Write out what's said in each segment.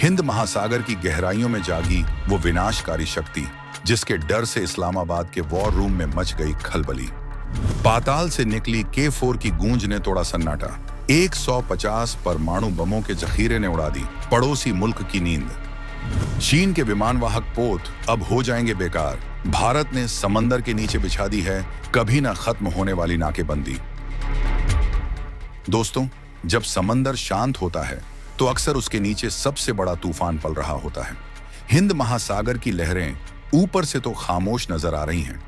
हिंद महासागर की गहराइयों में जागी वो विनाशकारी शक्ति जिसके डर से इस्लामाबाद के वॉर रूम में मच गई खलबली। पाताल से निकली K4 की गूंज ने तोड़ा सन्नाटा। 150 परमाणु बमों के जखीरे ने उड़ा दी पड़ोसी मुल्क की नींद। चीन के विमानवाहक पोत अब हो जाएंगे बेकार। भारत ने समंदर के नीचे बिछा दी है कभी ना खत्म होने वाली नाकेबंदी। दोस्तों, जब समंदर शांत होता है तो अक्सर उसके नीचे सबसे बड़ा तूफान पल रहा होता है। हिंद महासागर की लहरें ऊपर से तो खामोश नजर आ रही हैं,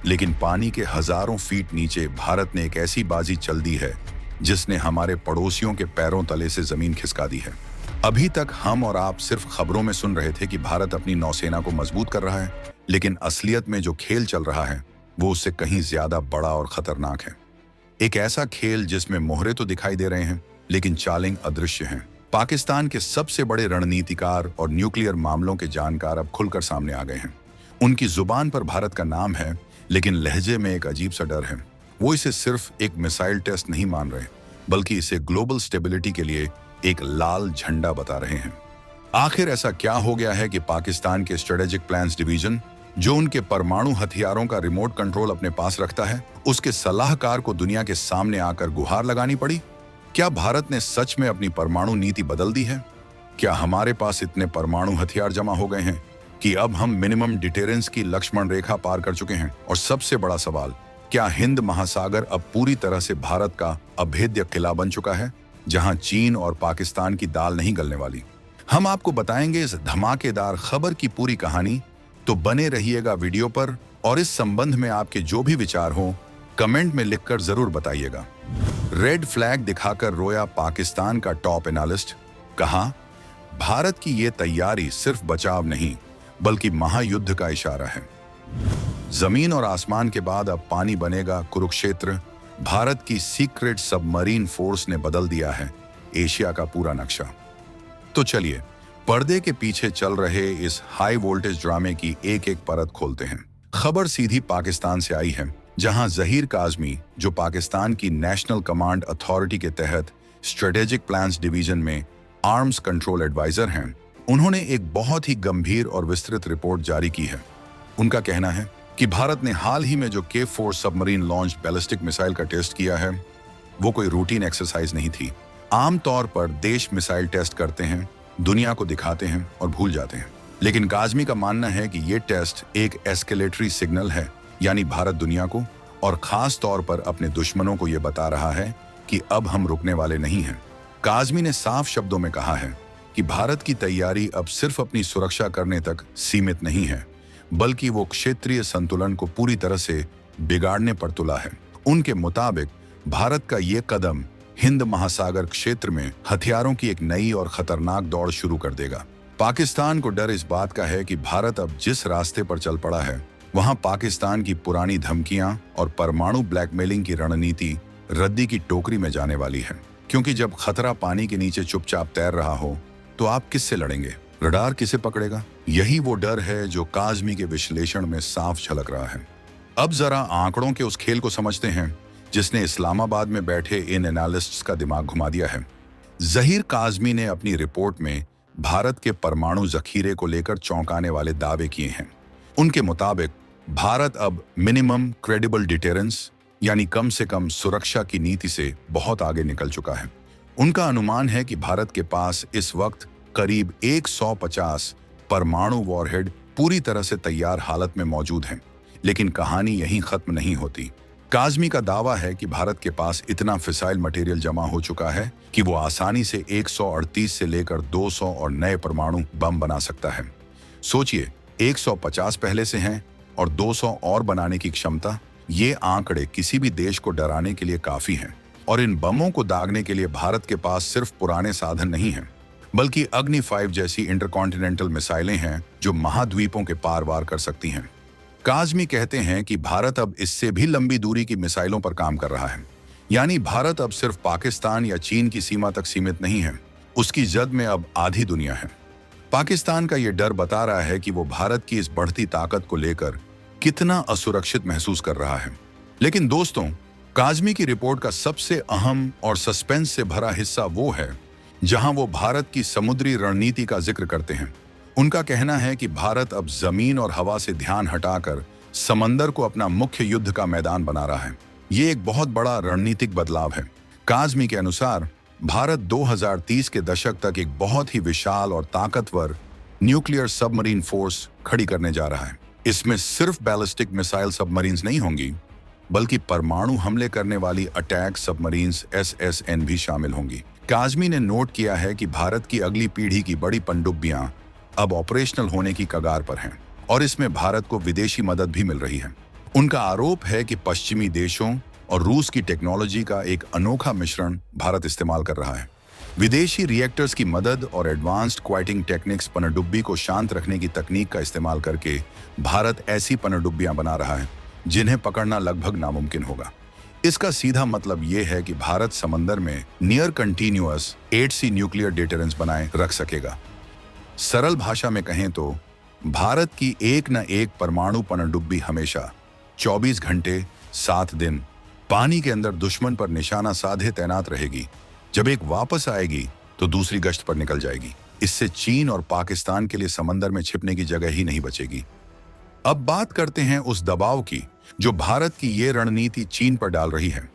लेकिन पानी के हजारों फीट नीचे भारत ने एक ऐसी बाजी चल दी है जिसने हमारे पड़ोसियों के पैरों तले से जमीन खिसका दी है। अभी तक हम और आप सिर्फ खबरों में सुन रहे थे कि भारत अपनी नौसेना को मजबूत कर रहा है, लेकिन असलियत में जो खेल चल रहा है वो उससे कहीं ज्यादा बड़ा और खतरनाक है। एक ऐसा खेल जिसमें मोहरे तो दिखाई दे रहे हैं लेकिन चालें अदृश्य हैं। पाकिस्तान के सबसे बड़े रणनीतिकार और न्यूक्लियर मामलों के जानकार अब खुलकर सामने आ गए हैं। उनकी जुबान पर भारत का नाम है, लेकिन लहजे में एक अजीब सा डर है। वो इसे सिर्फ एक मिसाइल टेस्ट नहीं मान रहे, बल्कि इसे ग्लोबल स्टेबिलिटी के लिए एक लाल झंडा बता रहे हैं। आखिर ऐसा क्या हो गया है कि पाकिस्तान के स्ट्रेटेजिक प्लान्स डिवीजन, जो उनके परमाणु हथियारों का रिमोट कंट्रोल अपने पास रखता है, उसके सलाहकार को दुनिया के सामने आकर गुहार लगानी पड़ी? क्या भारत ने सच में अपनी परमाणु नीति बदल दी है? क्या हमारे पास इतने परमाणु हथियार जमा हो गए हैं कि अब हम मिनिमम डिटेरेंस की लक्ष्मण रेखा पार कर चुके हैं? और सबसे बड़ा सवाल, क्या हिंद महासागर अब पूरी तरह से भारत का अभेद्य किला बन चुका है, जहां चीन और पाकिस्तान की दाल नहीं गलने वाली? हम आपको बताएंगे इस धमाकेदार खबर की पूरी कहानी, तो बने रहिएगा वीडियो पर। और इस संबंध में आपके जो भी विचार हों कमेंट में लिखकर जरूर बताइएगा। रेड फ्लैग दिखाकर रोया पाकिस्तान का टॉप एनालिस्ट। कहा, भारत की ये तैयारी सिर्फ बचाव नहीं बल्कि महायुद्ध का इशारा है। जमीन और आसमान के बाद अब पानी बनेगा कुरुक्षेत्र। भारत की सीक्रेट सबमरीन फोर्स ने बदल दिया है एशिया का पूरा नक्शा। तो चलिए पर्दे के पीछे चल रहे इस हाई वोल्टेज ड्रामे की एक एक परत खोलते हैं। खबर सीधी पाकिस्तान से आई है, जहां जहीर काज़मी, जो पाकिस्तान की नेशनल कमांड अथॉरिटी के तहत स्ट्रेटेजिक प्लान्स डिवीजन में आर्म्स कंट्रोल एडवाइजर हैं, उन्होंने एक बहुत ही गंभीर और विस्तृत रिपोर्ट जारी की है। उनका कहना है कि भारत ने हाल ही में जो K4 submarine launch ballistic missile का टेस्ट किया है, वो कोई रूटीन एक्सरसाइज नहीं थी। आमतौर पर देश मिसाइल टेस्ट करते हैं, दुनिया को दिखाते हैं और भूल जाते हैं, लेकिन काज़मी का मानना है कि ये टेस्ट एक एस्केलेटरी सिग्नल है, यानी भारत दुनिया को और खास तौर पर अपने दुश्मनों को ये बता रहा है कि अब हम रुकने वाले नहीं हैं। काज़मी ने साफ शब्दों में कहा है कि भारत की तैयारी अब सिर्फ अपनी सुरक्षा करने तक सीमित नहीं है, बल्कि वो क्षेत्रीय संतुलन को पूरी तरह से बिगाड़ने पर तुला है। उनके मुताबिक भारत का ये कदम हिंद महासागर क्षेत्र में हथियारों की एक नई और खतरनाक दौड़ शुरू कर देगा। पाकिस्तान को डर इस बात का है कि भारत अब जिस रास्ते पर चल पड़ा है, वहां पाकिस्तान की पुरानी धमकियां और परमाणु ब्लैकमेलिंग की रणनीति रद्दी की टोकरी में जाने वाली है। क्योंकि जब खतरा पानी के नीचे चुपचाप तैर रहा हो तो आप किससे लड़ेंगे? रडार किसे पकड़ेगा? यही वो डर है जो काज़मी के विश्लेषण में साफ झलक रहा है। अब जरा आंकड़ों के उस खेल को समझते हैं जिसने इस्लामाबाद में बैठे इन एनालिस्ट्स का दिमाग घुमा दिया है। जहीर काज़मी ने अपनी रिपोर्ट में भारत के परमाणु जखीरे को लेकर चौंकाने वाले दावे किए हैं। उनके मुताबिक भारत अब मिनिमम क्रेडिबल डिटेरेंस, यानी कम से कम सुरक्षा की नीति से बहुत आगे निकल चुका है। उनका अनुमान है कि भारत के पास इस वक्त करीब 150 परमाणु वॉरहेड पूरी तरह से तैयार हालत में मौजूद हैं। लेकिन कहानी यहीं खत्म नहीं होती। काज़मी का दावा है कि भारत के पास इतना फिसाइल मटेरियल जमा हो चुका है कि वो आसानी से 138 से लेकर 200 और नए परमाणु बम बना सकता है। सोचिए, 150 पहले से हैं और 200 और बनाने की क्षमता। ये आंकड़े किसी भी देश को डराने के लिए काफी हैं। और इन बमों को दागने के लिए भारत के पास सिर्फ पुराने साधन नहीं हैं, बल्कि अग्नि 5 जैसी इंटरकॉन्टिनेंटल मिसाइलें हैं जो महाद्वीपों के पार वार कर सकती हैं। काज़मी कहते हैं कि भारत अब इससे भी लंबी दूरी की मिसाइलों पर काम कर रहा है, यानी भारत अब सिर्फ पाकिस्तान या चीन की सीमा तक सीमित नहीं है, उसकी जद में अब आधी दुनिया है। पाकिस्तान का ये डर बता रहा है कि वो भारत की इस बढ़ती ताकत को लेकर कितना असुरक्षित महसूस कर रहा है। लेकिन दोस्तों, काज़मी की रिपोर्ट का सबसे अहम और सस्पेंस से भरा हिस्सा वो है जहां वो भारत की समुद्री रणनीति का जिक्र करते हैं। उनका कहना है कि भारत अब जमीन और हवा से ध्यान हटाकर समंदर को अपना मुख्य युद्ध का मैदान बना रहा है। ये एक बहुत बड़ा रणनीतिक बदलाव है। काज़मी के अनुसार भारत 2030 के दशक तक एक बहुत ही विशाल और ताकतवर न्यूक्लियर सबमरीन फोर्स खड़ी करने जा रहा है। इसमें सिर्फ बैलिस्टिक मिसाइल सबमरीन्स नहीं होंगी, बल्कि परमाणु हमले करने वाली अटैक सबमरीन्स SSN भी शामिल होंगी। काज़मी ने नोट किया है कि भारत की अगली पीढ़ी की बड़ी पनडुब्बियां अब ऑपरेशनल होने की कगार पर हैं और इसमें भारत को विदेशी मदद भी मिल रही है। उनका आरोप है कि पश्चिमी देशों और रूस की टेक्नोलॉजी का एक अनोखा मिश्रण भारत इस्तेमाल कर रहा है। विदेशी रिएक्टर्स की मदद और एडवांस्ड क्वाइटिंग टेक्निक्स पनडुब्बी को शांत रखने की तकनीक का इस्तेमाल करके भारत ऐसी पनडुब्बियां बना रहा है जिन्हें पकड़ना लगभग नामुमकिन होगा। इसका सीधा मतलब यह है कि भारत समंदर में near continuous 8C nuclear deterrence बनाए रख सकेगा। सरल भाषा में कहें तो भारत की एक न एक परमाणु पनडुब्बी हमेशा 24 घंटे 7 दिन पानी के अंदर दुश्मन पर निशाना साधे तैनात रहेगी। जब एक वापस आएगी तो दूसरी गश्त पर निकल जाएगी। इससे चीन और पाकिस्तान के लिए समंदर में छिपने की जगह ही नहीं बचेगी। अब बात करते हैं उस दबाव की जो भारत की ये रणनीति चीन पर डाल रही है।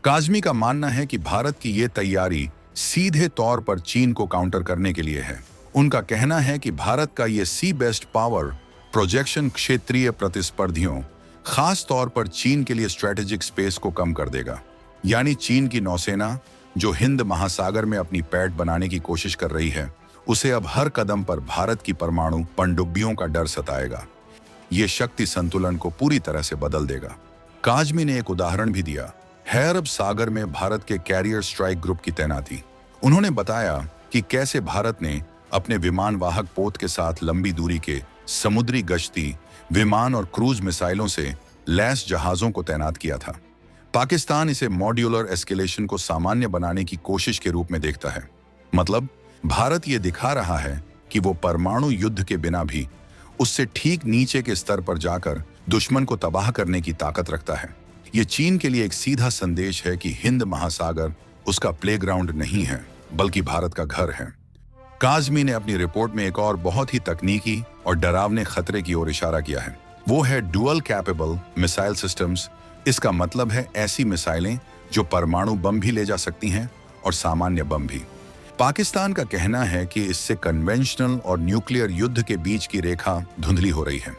काज़मी का मानना है कि भारत की ये तैयारी सीधे तौर पर चीन को काउंटर करने के लिए है। उनका कहना है कि भारत का ये सी बेस्ट पावर प्रोजेक्शन क्षेत्रीय प्रतिस्पर्धियों, खास तौर पर चीन के लिए स्ट्रेटेजिक स्पेस को कम कर देगा। यानी चीन की नौसेना जो हिंद महासागर में अपनी पैठ बनाने की कोशिश कर रही है, उसे अब हर कदम पर भारत की परमाणु पनडुब्बियों का डर सताएगा। ये शक्ति संतुलन को पूरी तरह से बदल देगा। काज़मी ने एक उदाहरण भी दिया है अरब सागर में भारत के कैरियर स्ट्राइक ग्रुप की तैनाती। उन्होंने बताया कि कैसे भारत ने अपने विमान वाहक पोत के साथ लंबी दूरी के समुद्री गश्ती विमान और क्रूज मिसाइलों से लैस जहाजों को तैनात किया था। पाकिस्तान इसे मॉड्यूलर एस्केलेशन को सामान्य बनाने की कोशिश के रूप में देखता है। मतलब भारत ये दिखा रहा है कि वो परमाणु युद्ध के बिना भी उससे ठीक नीचे के स्तर पर जाकर दुश्मन को तबाह करने की ताकत रखता है। ये चीन के लिए एक सीधा संदेश है कि हिंद महासागर उसका प्लेग्राउंड नहीं है, बल्कि भारत का घर है। काज़मी ने अपनी रिपोर्ट में एक और बहुत ही तकनीकी और डरावने खतरे की ओर इशारा किया है। वो है डुअल कैपेबल मिसाइल सिस्टम्स। इसका मतलब है ऐसी मिसाइलें जो परमाणु बम भी ले जा सकती हैं और सामान्य बम भी। पाकिस्तान का कहना है कि इससे कन्वेंशनल और न्यूक्लियर युद्ध के बीच की रेखा धुंधली हो रही है।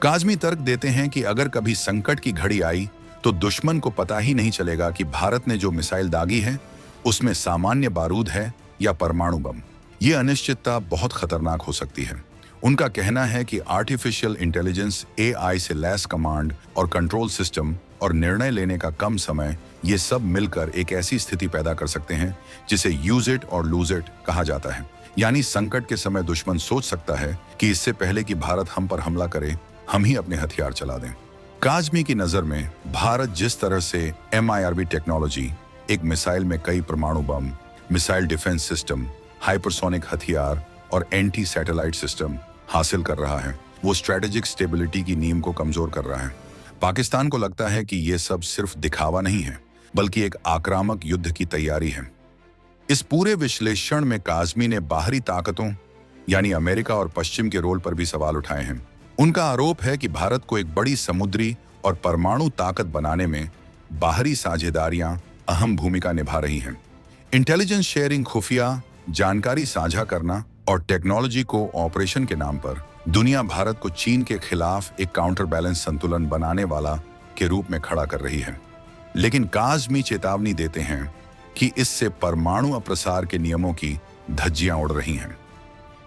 काज़मी तर्क देते हैं कि अगर कभी संकट की घड़ी आई तो दुश्मन को पता ही नहीं चलेगा कि भारत ने जो मिसाइल दागी है उसमें सामान्य बारूद है या परमाणु बम। ये अनिश्चितता बहुत खतरनाक हो सकती है। उनका कहना है कि आर्टिफिशियल इंटेलिजेंस, AI से लैस कमांड और कंट्रोल सिस्टम और निर्णय लेने का कम समय, ये सब मिलकर एक ऐसी स्थिति पैदा कर सकते हैं जिसे यूज इट और लूज इट कहा जाता है। यानी संकट के समय दुश्मन सोच सकता है कि इससे पहले कि भारत हम पर हमला करे, हम ही अपने हथियार चला दें। काज़मी की नजर में भारत जिस तरह से MIRV टेक्नोलॉजी, एक मिसाइल में कई परमाणु बम, मिसाइल डिफेंस सिस्टम, हाइपरसोनिक हथियार और एंटी सैटेलाइट सिस्टम हासिल कर रहा है, वो स्ट्रेटेजिक स्टेबिलिटी की नींव को कमजोर कर रहा है। पाकिस्तान को लगता है कि ये सब सिर्फ दिखावा नहीं है, बल्कि एक आक्रामक युद्ध की तैयारी है। इस पूरे विश्लेषण में काज़मी ने बाहरी ताकतों यानी अमेरिका और पश्चिम के रोल पर भी सवाल उठाए हैं। उनका आरोप है कि भारत को एक बड़ी समुद्री और परमाणु ताकत बनाने में बाहरी साझेदारियां अहम भूमिका निभा रही हैं। इंटेलिजेंस शेयरिंग, खुफिया जानकारी साझा करना और टेक्नोलॉजी को ऑपरेशन के नाम पर दुनिया भारत को चीन के खिलाफ एक काउंटर बैलेंस संतुलन बनाने वाला के रूप में खड़ा कर रही है। लेकिन काज़मी चेतावनी देते हैं कि इससे परमाणु अप्रसार के नियमों की धज्जियां उड़ रही हैं।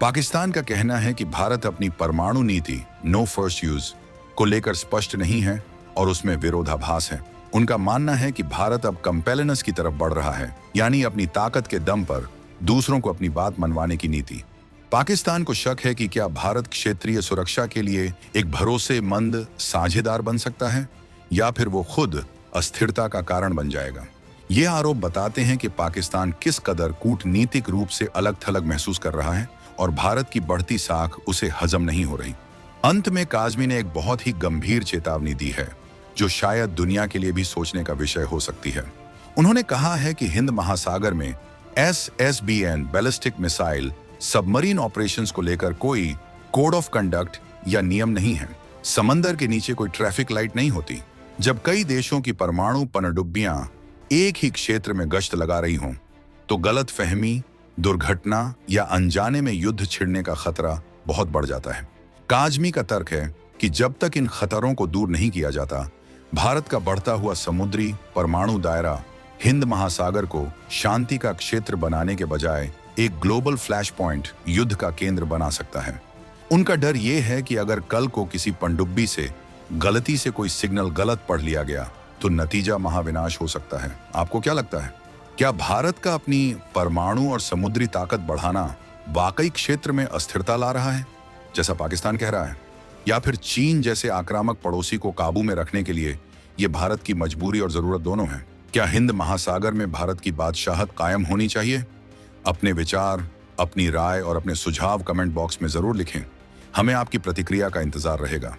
पाकिस्तान का कहना है कि भारत अपनी परमाणु नीति नो फर्स्ट यूज को लेकर स्पष्ट नहीं है और उसमें विरोधाभास है। उनका मानना है कि भारत अब कंपेलेंस की तरफ बढ़ रहा है, यानी अपनी ताकत के दम पर दूसरों को अपनी बात मनवाने की नीति। पाकिस्तान को शक है कि क्या भारत क्षेत्रीय सुरक्षा के लिए एक भरोसेमंद साझेदार बन सकता है या फिर वो खुद अस्थिरता का कारण बन जाएगा। ये आरोप बताते हैं कि पाकिस्तान किस कदर कूटनीतिक रूप से अलग थलग महसूस कर रहा है और भारत की बढ़ती साख उसे हजम नहीं हो रही। अंत में काज़मी ने एक बहुत ही गंभीर चेतावनी दी है जो शायद दुनिया के लिए भी सोचने का विषय हो सकती है। उन्होंने कहा है कि हिंद महासागर में SSBN ballistic missile submarine operations को लेकर कोई कोड ऑफ कंडक्ट या नियम नहीं है। समंदर के नीचे कोई ट्रैफिक लाइट नहीं होती। जब कई देशों की परमाणु पनडुब्बियां एक ही क्षेत्र में गश्त लगा रही हों, तो गलत फहमी, दुर्घटना या अनजाने में युद्ध छिड़ने का खतरा बहुत बढ़ जाता है। काजमी का तर्क है कि जब तक इन खतरों को दूर नहीं किया जाता, भारत का बढ़ता हुआ समुद्री परमाणु दायरा हिंद महासागर को शांति का क्षेत्र बनाने के बजाय एक ग्लोबल फ्लैश पॉइंट, युद्ध का केंद्र बना सकता है। उनका डर यह है कि अगर कल को किसी पनडुब्बी से गलती से कोई सिग्नल गलत पढ़ लिया गया तो नतीजा महाविनाश हो सकता है। आपको क्या लगता है? क्या भारत का अपनी परमाणु और समुद्री ताकत बढ़ाना वाकई क्षेत्र में अस्थिरता ला रहा है, जैसा पाकिस्तान कह रहा है? या फिर चीन जैसे आक्रामक पड़ोसी को काबू में रखने के लिए यह भारत की मजबूरी और जरूरत दोनों है? क्या हिंद महासागर में भारत की बादशाहत कायम होनी चाहिए? अपने विचार, अपनी राय और अपने सुझाव कमेंट बॉक्स में जरूर लिखें। हमें आपकी प्रतिक्रिया का इंतजार रहेगा।